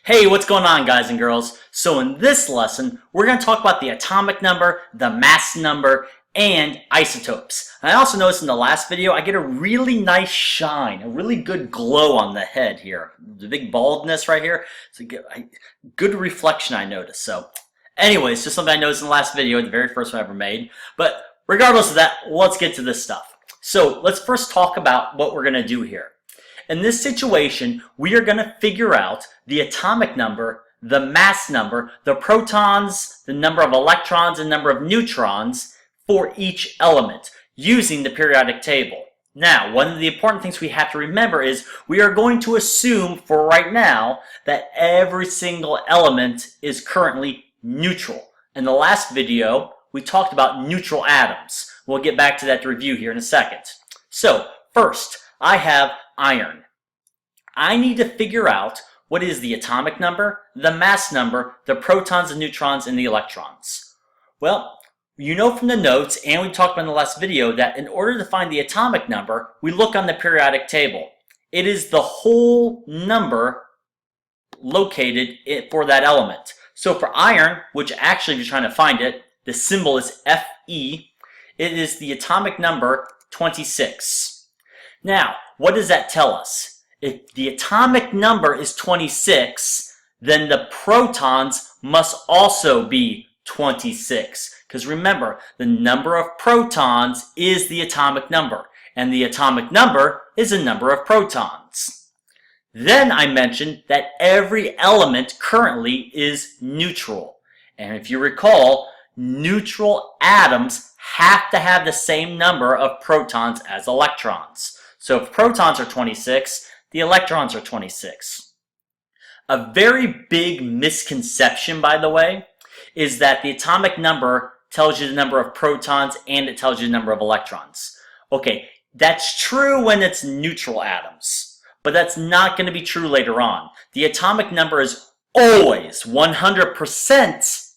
Hey, what's going on, guys and girls? So in this lesson, we're going to talk about the atomic number, the mass number, and isotopes. And I also noticed in the last video, I get a really nice shine, a really good glow on the head here. The big baldness right here. It's a good reflection I noticed. So anyways, just something I noticed in the last video, the very first one I ever made. But regardless of that, let's get to this stuff. So let's first talk about what we're going to do here. In this situation, we are going to figure out the atomic number, the mass number, the protons, the number of electrons, and number of neutrons for each element using the periodic table. Now, one of the important things we have to remember is we are going to assume for right now that every single element is currently neutral. In the last video, we talked about neutral atoms. We'll get back to that review here in a second. So, first, I have iron. I need to figure out what is the atomic number, the mass number, the protons and neutrons, and the electrons. Well, you know from the notes, and we talked about in the last video, that in order to find the atomic number, we look on the periodic table. It is the whole number located for that element. So for iron, which actually if you're trying to find it, the symbol is Fe, it is the atomic number 26. Now, what does that tell us? If the atomic number is 26, then the protons must also be 26. Because remember, the number of protons is the atomic number, and the atomic number is the number of protons. Then I mentioned that every element currently is neutral. And if you recall, neutral atoms have to have the same number of protons as electrons. So if protons are 26, the electrons are 26. A very big misconception, by the way, is that the atomic number tells you the number of protons and it tells you the number of electrons. Okay, that's true when it's neutral atoms, but that's not going to be true later on. The atomic number is always 100%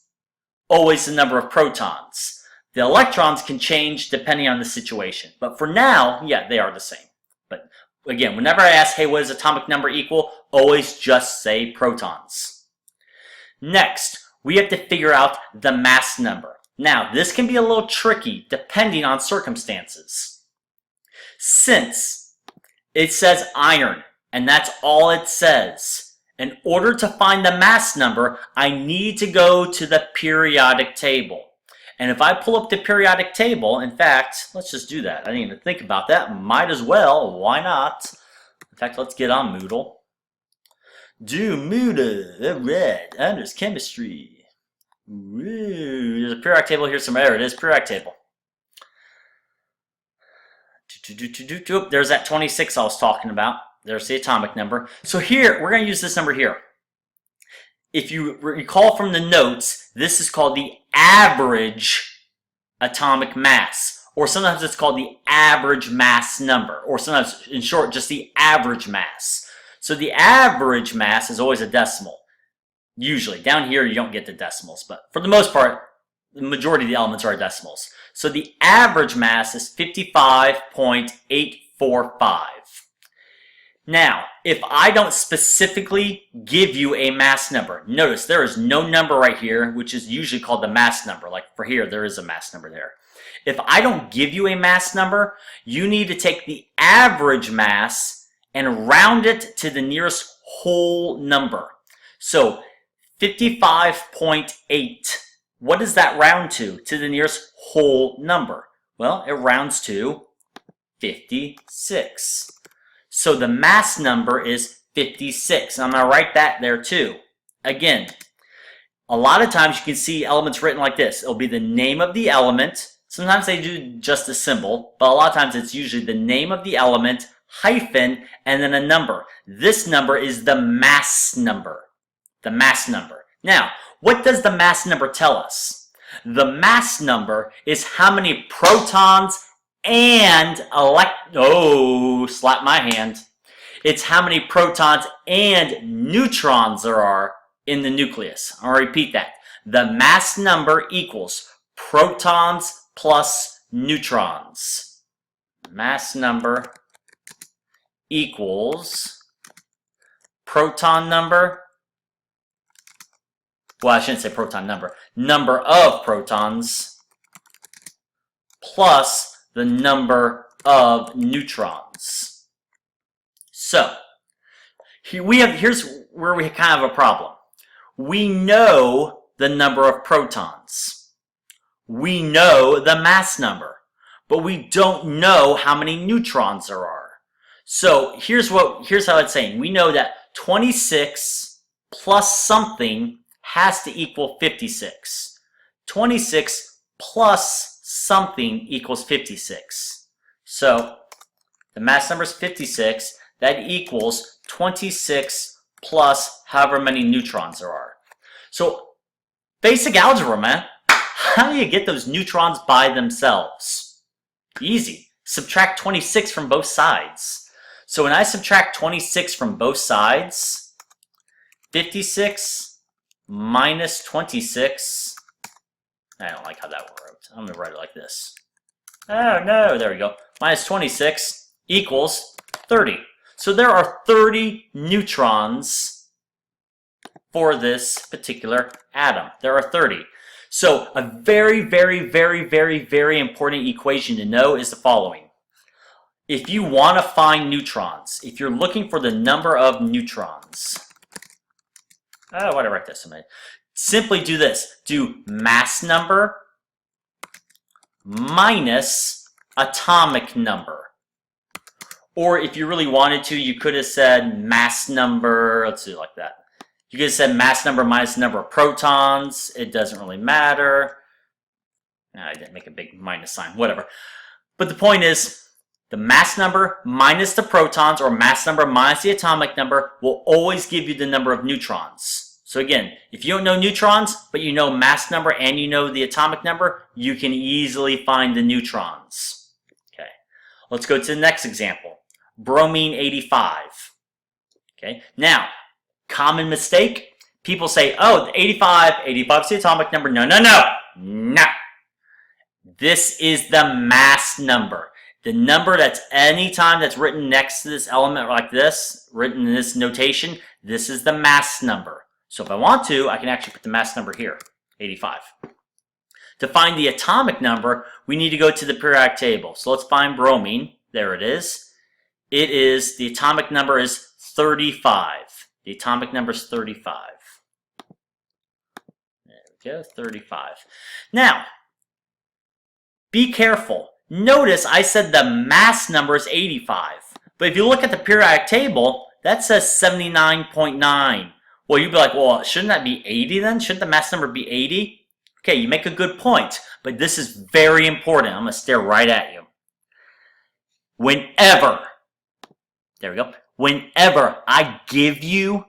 always the number of protons. The electrons can change depending on the situation, but for now, yeah, they are the same. But again, whenever I ask, hey, what does atomic number equal? Always just say protons. Next, we have to figure out the mass number. Now, this can be a little tricky depending on circumstances. Since it says iron, and that's all it says, in order to find the mass number, I need to go to the periodic table. And if I pull up the periodic table, in fact, let's just do that. I didn't even think about that. Might as well. Why not? In fact, let's get on Moodle. Do Moodle. Red. Unders chemistry. Woo. There's a periodic table here somewhere. There it is. Periodic table. There's that 26 I was talking about. There's the atomic number. So here, we're going to use this number here. If you recall from the notes, this is called the average atomic mass, or sometimes it's called the average mass number, or sometimes, in short, just the average mass. So the average mass is always a decimal. Usually. Down here, you don't get the decimals, but for the most part, the majority of the elements are decimals. So the average mass is 55.845. Now, if I don't specifically give you a mass number, notice there is no number right here, which is usually called the mass number. Like for here, there is a mass number there. If I don't give you a mass number, you need to take the average mass and round it to the nearest whole number. So 55.8, what does that round to? To the nearest whole number. Well, it rounds to 56. So the mass number is 56. I'm going to write that there too. Again, a lot of times you can see elements written like this. It'll be the name of the element. Sometimes they do just a symbol, but a lot of times it's usually the name of the element, hyphen, and then a number. This number is the mass number. The mass number. Now, what does the mass number tell us? The mass number is how many protons and slap my hand. It's how many protons and neutrons there are in the nucleus. I'll repeat that. The mass number equals protons plus neutrons. Mass number equals proton number well, I shouldn't say proton number, number of protons plus the number of neutrons. So, here's where we kind of have a problem. We know the number of protons. We know the mass number, but we don't know how many neutrons there are. So here's how it's saying. We know that 26 plus something has to equal 56. 26 plus something equals 56. So the mass number is 56. That equals 26 plus however many neutrons there are. So basic algebra, man. How do you get those neutrons by themselves? Easy. Subtract 26 from both sides. So when I subtract 26 from both sides, 56 minus 26, I don't like how that worked. I'm going to write it like this. Oh no, there we go. Minus 26 equals 30. So there are 30 neutrons for this particular atom. There are 30. So a very, very, very, very, very important equation to know is the following. If you want to find neutrons, if you're looking for the number of neutrons, why did I write this? Simply do this. Do mass number minus atomic number. Or if you really wanted to, you could have said mass number, let's do it like that. You could have said mass number minus the number of protons. It doesn't really matter. I didn't make a big minus sign, whatever. But the point is, the mass number minus the protons, or mass number minus the atomic number, will always give you the number of neutrons. So again, if you don't know neutrons, but you know mass number and you know the atomic number, you can easily find the neutrons. Okay, let's go to the next example. Bromine 85. Okay, now, common mistake, people say, oh, 85 is the atomic number. No, no, no, no. This is the mass number. The number that's anytime that's written next to this element like this, written in this notation, this is the mass number. So if I want to, I can actually put the mass number here, 85. To find the atomic number, we need to go to the periodic table. So let's find bromine. There it is. The atomic number is 35. The atomic number is 35. There we go, 35. Now, be careful. Notice I said the mass number is 85. But if you look at the periodic table, that says 79.9. Well, you'd be like, well, shouldn't that be 80 then? Shouldn't the mass number be 80? Okay, you make a good point. But this is very important. I'm going to stare right at you. Whenever I give you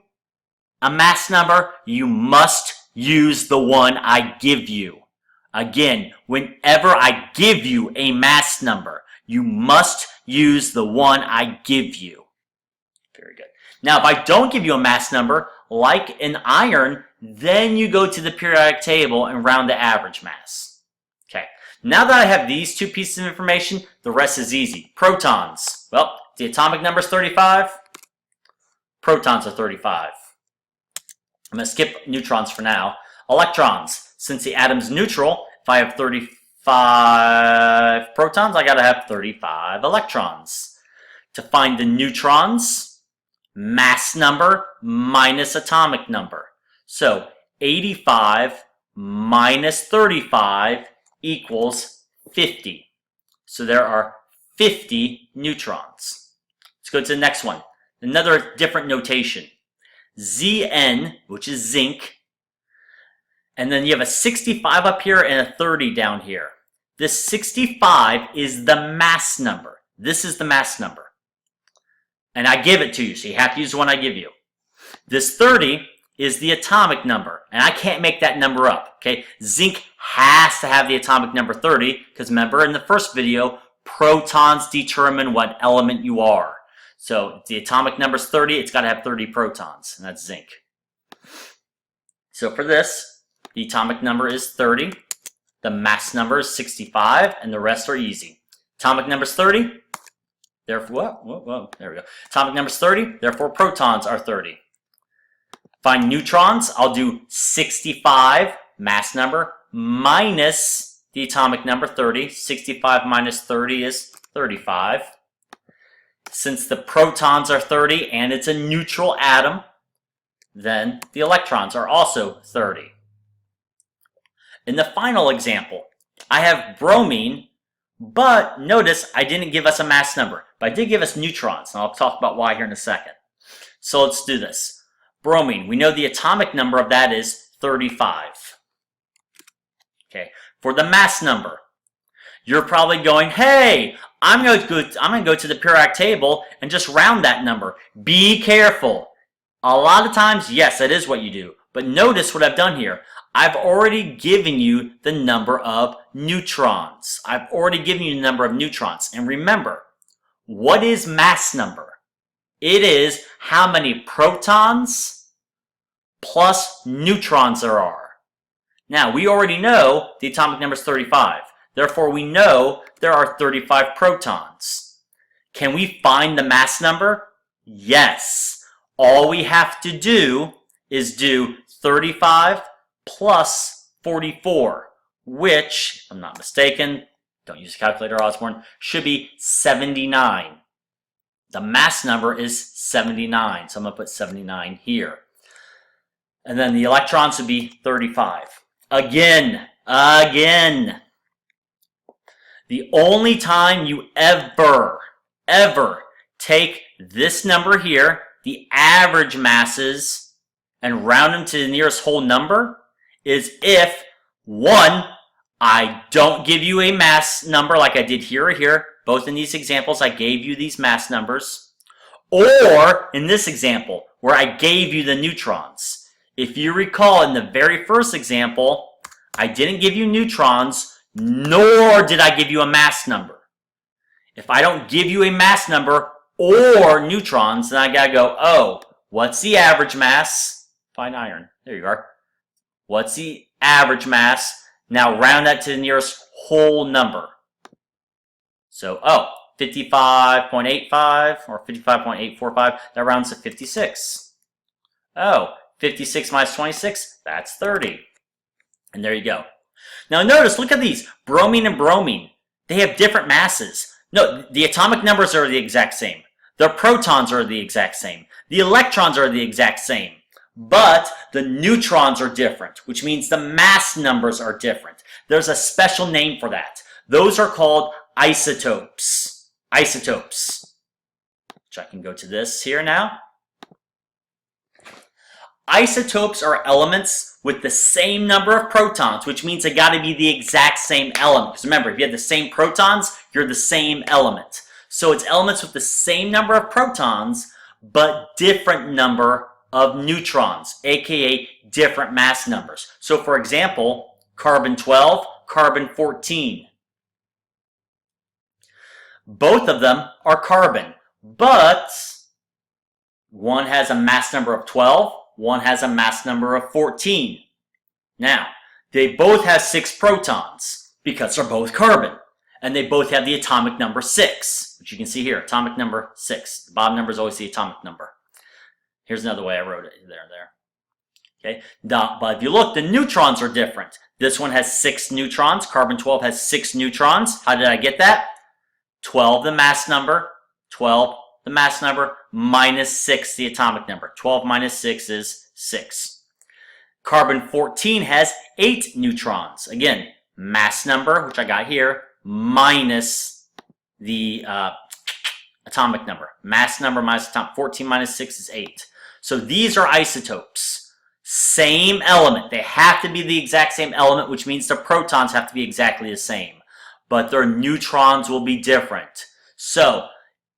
a mass number, you must use the one I give you. Again, whenever I give you a mass number, you must use the one I give you. Very good. Now, if I don't give you a mass number, like in iron, then you go to the periodic table and round the average mass. Okay. Now that I have these two pieces of information, the rest is easy. Protons. Well, the atomic number is 35. Protons are 35. I'm going to skip neutrons for now. Electrons. Since the atom's neutral, if I have 35 protons, I got to have 35 electrons. To find the neutrons, mass number minus atomic number. So 85 minus 35 equals 50. So there are 50 neutrons. Let's go to the next one. Another different notation. Zn, which is zinc, and then you have a 65 up here and a 30 down here. This 65 is the mass number. This is the mass number. And I give it to you, so you have to use the one I give you. This 30 is the atomic number, and I can't make that number up. Okay, zinc has to have the atomic number 30, because remember in the first video, protons determine what element you are. So if the atomic number is 30, it's got to have 30 protons, and that's zinc. So for this, the atomic number is 30, the mass number is 65, and the rest are easy. Atomic number is 30, therefore, there we go. Atomic number is 30, therefore protons are 30. Find neutrons, I'll do 65, mass number, minus the atomic number 30. 65 minus 30 is 35. Since the protons are 30 and it's a neutral atom, then the electrons are also 30. In the final example, I have bromine, but notice I didn't give us a mass number, but I did give us neutrons, and I'll talk about why here in a second. So let's do this. Bromine, we know the atomic number of that is 35. Okay, for the mass number, you're probably going, hey, I'm going to go to the periodic table and just round that number. Be careful. A lot of times, yes, that is what you do. But notice what I've done here. I've already given you the number of neutrons. I've already given you the number of neutrons. And remember, what is mass number? It is how many protons plus neutrons there are. Now, we already know the atomic number is 35. Therefore, we know there are 35 protons. Can we find the mass number? Yes. All we have to do is do 35 plus 44, which, if I'm not mistaken, don't use a calculator, Osborne, should be 79. The mass number is 79, so I'm going to put 79 here. And then the electrons would be 35. Again. The only time you ever take this number here, the average masses, and round them to the nearest whole number is if, one, I don't give you a mass number like I did here or here. Both in these examples, I gave you these mass numbers. Or, in this example, where I gave you the neutrons. If you recall, in the very first example, I didn't give you neutrons, nor did I give you a mass number. If I don't give you a mass number or neutrons, then I gotta go, oh, what's the average mass? Find iron. There you are. What's the average mass? Now round that to the nearest whole number. So, 55.85 or 55.845, that rounds to 56. 56 minus 26, that's 30. And there you go. Now notice, look at these. Bromine and bromine. They have different masses. No, the atomic numbers are the exact same. The protons are the exact same. The electrons are the exact same. But the neutrons are different, which means the mass numbers are different. There's a special name for that. Those are called isotopes. Isotopes. Which I can go to this here now. Isotopes are elements with the same number of protons, which means they got to be the exact same element. Because remember, if you have the same protons, you're the same element. So it's elements with the same number of protons, but different number of neutrons, aka different mass numbers. So for example, carbon 12, carbon 14. Both of them are carbon, but one has a mass number of 12, one has a mass number of 14. Now, they both have 6 protons because they're both carbon. And they both have the atomic number 6, which you can see here, atomic number 6. The bottom number is always the atomic number. Here's another way I wrote it, there. Okay, but if you look, the neutrons are different. This one has 6 neutrons, carbon 12 has 6 neutrons. How did I get that? 12 the mass number, 12 the mass number, minus 6 the atomic number. 12 minus 6 is 6. Carbon 14 has 8 neutrons. Again, mass number, which I got here, minus the atomic number. Mass number minus atomic. 14 minus 6 is 8. So these are isotopes. Same element. They have to be the exact same element, which means the protons have to be exactly the same. But their neutrons will be different. So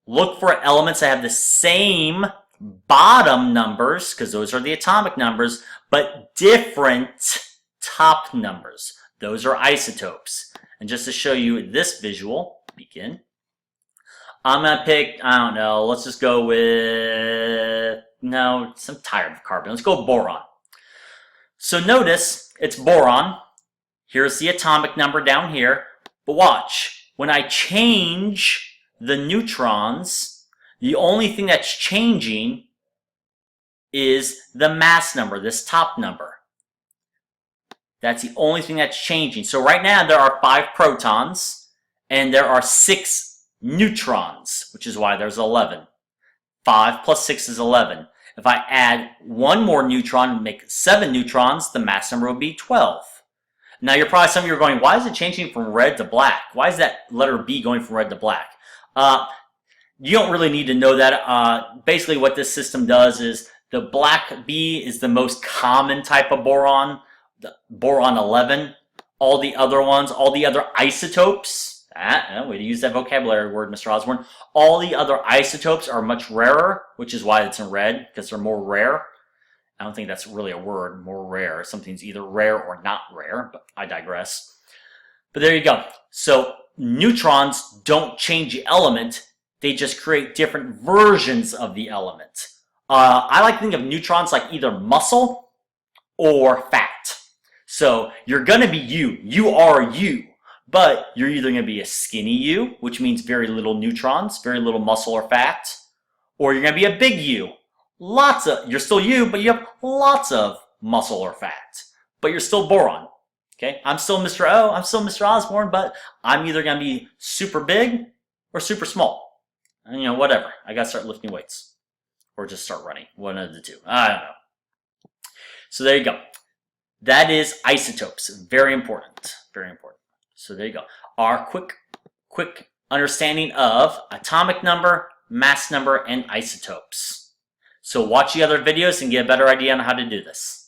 look for elements that have the same bottom numbers, because those are the atomic numbers, but different top numbers. Those are isotopes. And just to show you this visual, begin. I'm going to pick, I don't know, let's just go with, no, I'm tired of carbon. Let's go boron. So notice, it's boron. Here's the atomic number down here. But watch, when I change the neutrons, the only thing that's changing is the mass number, this top number. That's the only thing that's changing. So right now there are 5 protons and there are 6 neutrons, which is why there's 11. 5 plus 6 is 11. If I add 1 more neutron and make 7 neutrons, the mass number will be 12. Now you're probably, some of you are going, why is it changing from red to black? Why is that letter B going from red to black? You don't really need to know that. Basically what this system does is the black B is the most common type of boron, the boron 11. All the other ones, all the other isotopes, way to use that vocabulary word, Mr. Osborne. All the other isotopes are much rarer, which is why it's in red, because they're more rare. I don't think that's really a word, more rare. Something's either rare or not rare, but I digress. But there you go. So neutrons don't change the element, they just create different versions of the element. I like to think of neutrons like either muscle or fat. So you're going to be you. You are you. But you're either going to be a skinny you, which means very little neutrons, very little muscle or fat, or you're going to be a big you. You're still you, but you have lots of muscle or fat. But you're still boron. Okay? I'm still Mr. O, I'm still Mr. Osborne, but I'm either going to be super big or super small. And, you know, whatever. I got to start lifting weights. Or just start running. One of the two. I don't know. So there you go. That is isotopes. Very important. Very important. So there you go. Our quick understanding of atomic number, mass number, and isotopes. So watch the other videos and get a better idea on how to do this.